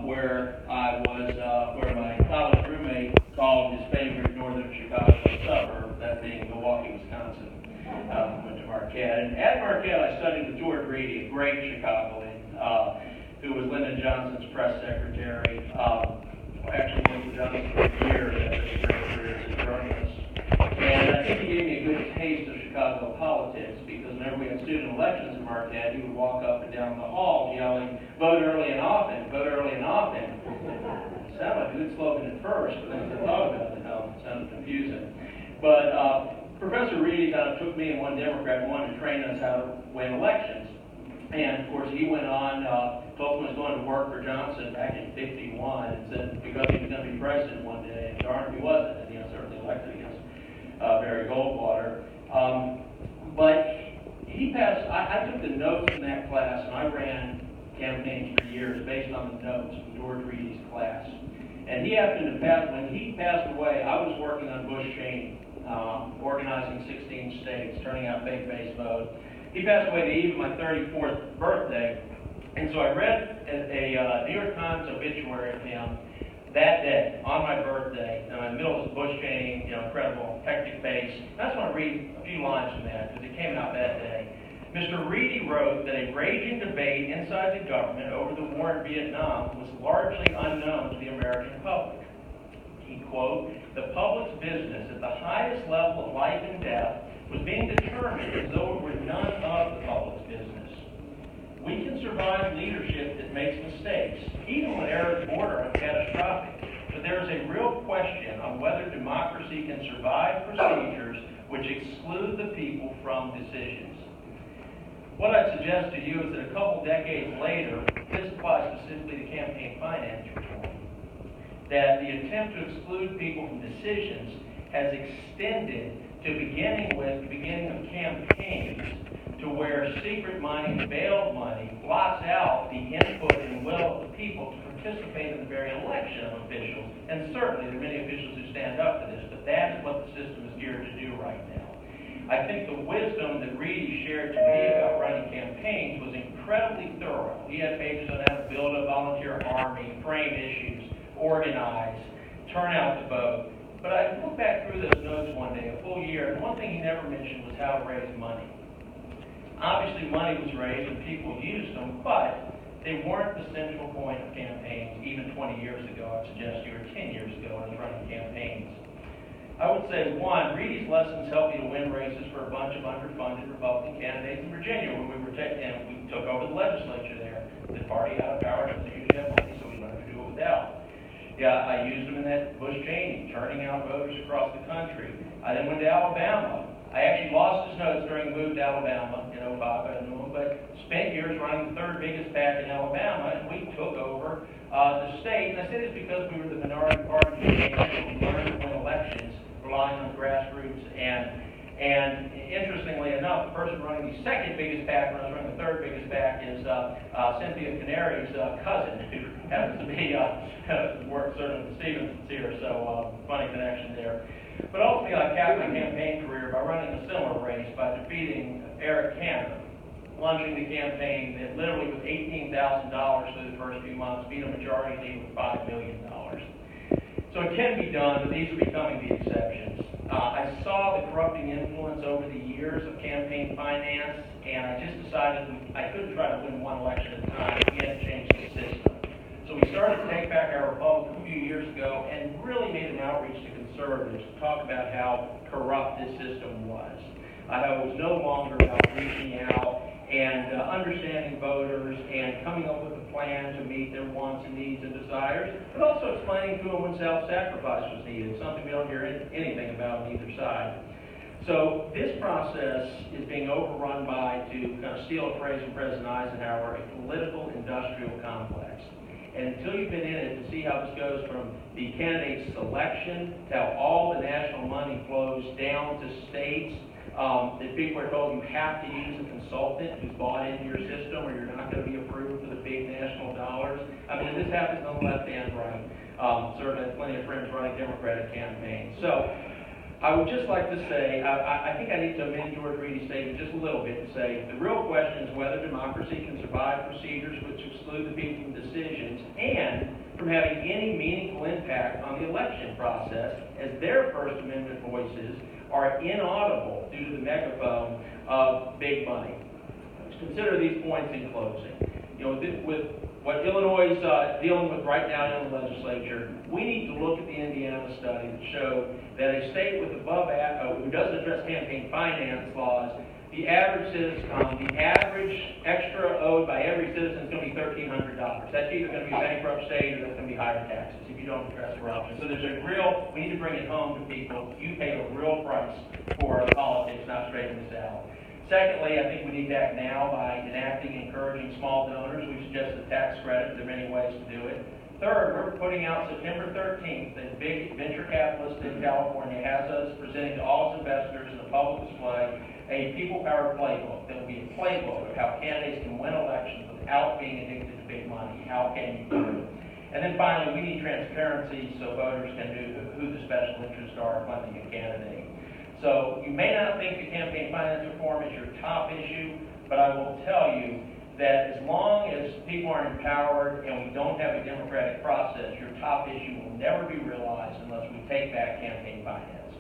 where my college roommate called his favorite northern Chicago suburb, that being Milwaukee, Wisconsin. Went to Marquette. And at Marquette, I studied with George Reedy, a great Chicagoan, who was Lyndon Johnson's press secretary. Actually worked with Johnson for years after his great career as a journalist. And I think he gave me a good taste of Chicago politics, because whenever we had student elections in Marquette, he would walk up and down the hall yelling, "Vote early and often, vote early and often." It sounded like a good slogan at first, but then as I thought about it, it sounded confusing. But Professor Reedy kind of took me and one Democrat and wanted to train us how to win elections. And, of course, he went on, told me he was going to work for Johnson back in '51, and said because he was going to be president one day, and darn if he wasn't, and he was certainly elected against Barry Goldwater. But he passed, I took the notes in that class, and I ran campaigns for years based on the notes from George Reedy's class. And he happened to pass, when he passed away, I was working on Bush-Cheney, organizing 16 states, turning out faith-based vote. He passed away the eve of my 34th birthday, and so I read a New York Times obituary of him that day, on my birthday, in the middle of the Bush-Cheney, incredible, hectic pace. I just want to read a few lines from that, because it came out that day. Mr. Reedy wrote that a raging debate inside the government over the war in Vietnam was largely unknown to the American public. He, quote, "The public's business at the highest level of life and death was being determined as though it were none of the public's business. We can survive leadership that makes mistakes, even when errors border on catastrophic, but there is a real question on whether democracy can survive procedures which exclude the people from decisions." What I'd suggest to you is that a couple decades later, this applies specifically to campaign finance reform, that the attempt to exclude people from decisions has extended to beginning of campaigns, to where secret money, bailed money, blots out the input and will of the people to participate in the very election of officials. And certainly there are many officials who stand up for this, but that is what the system is geared to do right now. I think the wisdom that Reedy shared to me about running campaigns was incredibly thorough. He had pages on how to build a volunteer army, frame issues, organize, turn out the vote. But I looked back through those notes one day, a full year, and one thing he never mentioned was how to raise money. Obviously, money was raised and people used them, but they weren't the central point of campaigns even 20 years ago, I'd suggest you, or 10 years ago when I was running campaigns. I would say, one, Reedy's lessons helped me to win races for a bunch of underfunded Republican candidates in Virginia when we took over the legislature there. The party out of power doesn't usually have money, so we learned to do it without. Yeah, I used them in that Bush-Cheney, turning out voters across the country. I then went to Alabama. I actually lost his notes during the move to Alabama in '05, I don't know, but spent years running the third biggest PAC in Alabama, and we took over the state. And I say this because we were the minority party and we learned to win elections relying on the grassroots. And interestingly enough, the person running the second biggest PAC when I was running the third biggest PAC is Cynthia Canary's cousin, who happens to be worked certainly with Stevenson's here, so funny connection there. But ultimately, I capped my campaign career by running a similar race by defeating Eric Cantor, launching the campaign that literally with $18,000 through the first few months beat a majority lead with $5 million. So it can be done, but these are becoming the exceptions. I saw the corrupting influence over the years of campaign finance, and I just decided I couldn't try to win one election at a time. We had to change the system. So we started to take back our republic a few years ago and really made an outreach to conservatives to talk about how corrupt this system was. How it was no longer about reaching out and understanding voters and coming up with a plan to meet their wants and needs and desires, but also explaining to them when self-sacrifice was needed, something we don't hear anything about on either side. So this process is being overrun by, to kind of steal a phrase from President Eisenhower, a political industrial complex. And until you've been in it to see how this goes from the candidate selection to how all the national money flows down to states, that people are told you have to use a consultant who's bought into your system or you're not going to be approved for the big national dollars. I mean, this happens on the left and right. Certainly plenty of friends running Democratic campaigns. So I would just like to say, I think I need to amend George Reedy's statement just a little bit to say the real question is whether democracy can survive procedures which exclude the people from decisions, having any meaningful impact on the election process, as their First Amendment voices are inaudible due to the megaphone of big money. Let's consider these points in closing. With what Illinois is dealing with right now in the legislature, we need to look at the Indiana study that showed that a state with who doesn't address campaign finance laws, the average extra owed by every citizen is going to be $1,300. That's either going to be a bankrupt state or that's going to be higher taxes if you don't address corruption. So we need to bring it home to people. You pay a real price for politics, not straightening this out. Secondly, I think we need to act now by enacting and encouraging small donors. We suggest a tax credit. There are many ways to do it. Third, we're putting out September 13th, a big venture capitalist in California has us presenting to all its investors in a public display a people-powered playbook. That will be a playbook of how candidates can win elections without being addicted to big money. How can you do it? And then finally, we need transparency so voters can know who the special interests are funding a candidate. So you may not think the campaign finance reform is your top issue, but I will tell you that as long as people are empowered and we don't have a democratic process, your top issue will never be realized unless we take back campaign finance.